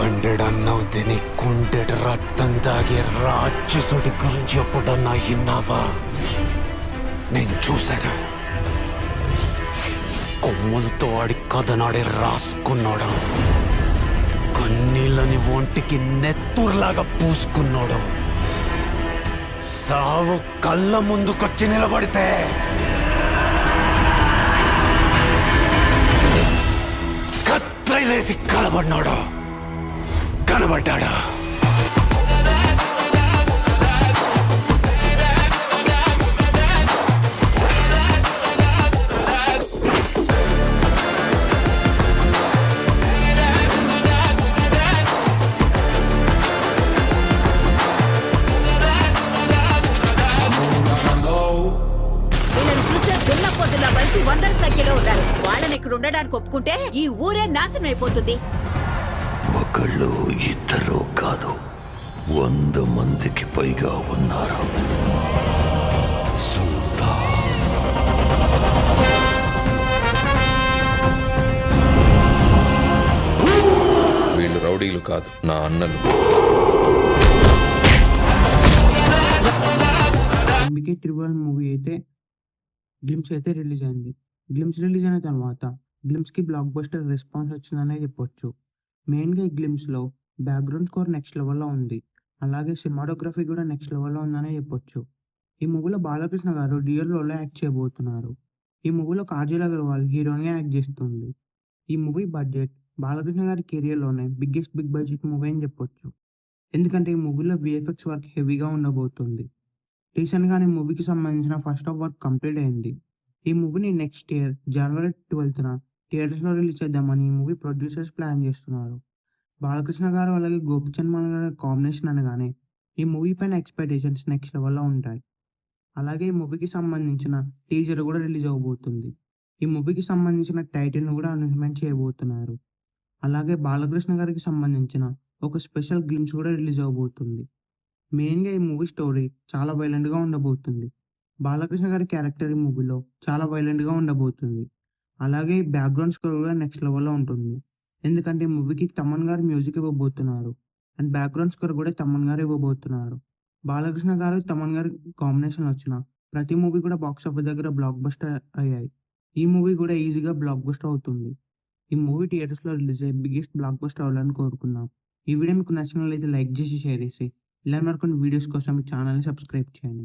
వండెడన్నావు తిని కుండెడ రక్తం తాగే రాక్షసుడి గురించి ఎప్పుడన్నా విన్నావా? నేను చూశాను. కొమ్ములతో ఆడి కథనాడే రాసుకున్నాడు. కన్నీళ్ళని ఒంటికి నెత్తురులాగా పూసుకున్నాడు. సావు కళ్ళ ముందుకొచ్చి నిలబడితే కత్తిలేసి కలబడినాడు. కనబడ్డాడా? వందల సంఖ్యలో ఉన్నారు. వాళ్ళని ఇక్కడ ఉండడానికి ఒప్పుకుంటే ఈ ఊరే నాశనం అయిపోతుంది. ఒకళ్ళు ఇద్దరు కాదు, 100 మందికి పైగా ఉన్నారు. వీళ్ళు రౌడీలు కాదు, నా అన్నలు. త్రిబుల్ మూవీ అయితే గ్లిమ్స్ అయితే రిలీజ్ అయింది. గ్లిమ్స్ రిలీజ్ అయిన తర్వాత గ్లిమ్స్కి బ్లాక్ బస్టర్ రెస్పాన్స్ వచ్చిందనే చెప్పొచ్చు. మెయిన్గా ఈ గ్లిమ్స్లో బ్యాక్గ్రౌండ్ స్కోర్ నెక్స్ట్ లెవెల్లో ఉంది. అలాగే సినిమాటోగ్రఫీ కూడా నెక్స్ట్ లెవెల్లో ఉందనే చెప్పొచ్చు. ఈ మూవీలో బాలకృష్ణ గారు డ్యూయల్ రోల్లో యాక్ట్ చేయబోతున్నారు. ఈ మూవీలో కాజల్ అగర్వాల్ హీరోయిన్గా యాక్ట్ చేస్తుంది. ఈ మూవీ బడ్జెట్ బాలకృష్ణ గారి కెరియర్లోనే బిగ్గెస్ట్ బిగ్ బడ్జెట్ మూవీ అని చెప్పొచ్చు. ఎందుకంటే ఈ మూవీలో విఎఫ్ఎక్స్ వర్క్ హెవీగా ఉండబోతుంది. రీసెంట్గానే మూవీకి సంబంధించిన ఫస్ట్ హాఫ్ వర్క్ కంప్లీట్ అయింది. ఈ మూవీని నెక్స్ట్ ఇయర్ జనవరి 12న థియేటర్స్లో రిలీజ్ చేద్దామని ఈ మూవీ ప్రొడ్యూసర్స్ ప్లాన్ చేస్తున్నారు. బాలకృష్ణ గారు అలాగే గోపిచంద్ మాల్ గారి కాంబినేషన్ అనగానే ఈ మూవీ పైన ఎక్స్పెక్టేషన్స్ నెక్స్ట్ లెవెల్లో ఉంటాయి. అలాగే ఈ మూవీకి సంబంధించిన టీజర్ కూడా రిలీజ్ అవబోతుంది. ఈ మూవీకి సంబంధించిన టైటిల్ను కూడా అనౌన్స్మెంట్ చేయబోతున్నారు. అలాగే బాలకృష్ణ గారికి సంబంధించిన ఒక స్పెషల్ గ్లిమ్స్ కూడా రిలీజ్ అవబోతుంది. మెయిన్గా ఈ మూవీ స్టోరీ చాలా వైలెంట్గా ఉండబోతుంది. బాలకృష్ణ గారి క్యారెక్టర్ ఈ మూవీలో చాలా వైలెంట్గా ఉండబోతుంది. అలాగే బ్యాక్గ్రౌండ్ స్కోర్ కూడా నెక్స్ట్ లెవెల్లో ఉంటుంది. ఎందుకంటే ఈ మూవీకి తమన్ గారు మ్యూజిక్ ఇవ్వబోతున్నారు అండ్ బ్యాక్గ్రౌండ్ స్కోర్ కూడా తమన్ గారు ఇవ్వబోతున్నారు. బాలకృష్ణ గారు తమన్ గారి కాంబినేషన్ వచ్చిన ప్రతి మూవీ కూడా బాక్స్ ఆఫీస్ దగ్గర బ్లాక్ బస్టర్ అయ్యాయి. ఈ మూవీ కూడా ఈజీగా బ్లాక్ బస్టర్ అవుతుంది. ఈ మూవీ థియేటర్స్లో రిలీజ్ అయ్యి బిగ్గెస్ట్ బ్లాక్ బస్టర్ అవ్వాలని కోరుకున్నాం. ఈ వీడియో మీకు నచ్చినట్లయితే లైక్ చేసి షేర్ చేసి ఇలా మరికొన్ని వీడియోస్ కోసం మీ ఛానల్ని సబ్స్క్రైబ్ చేయండి.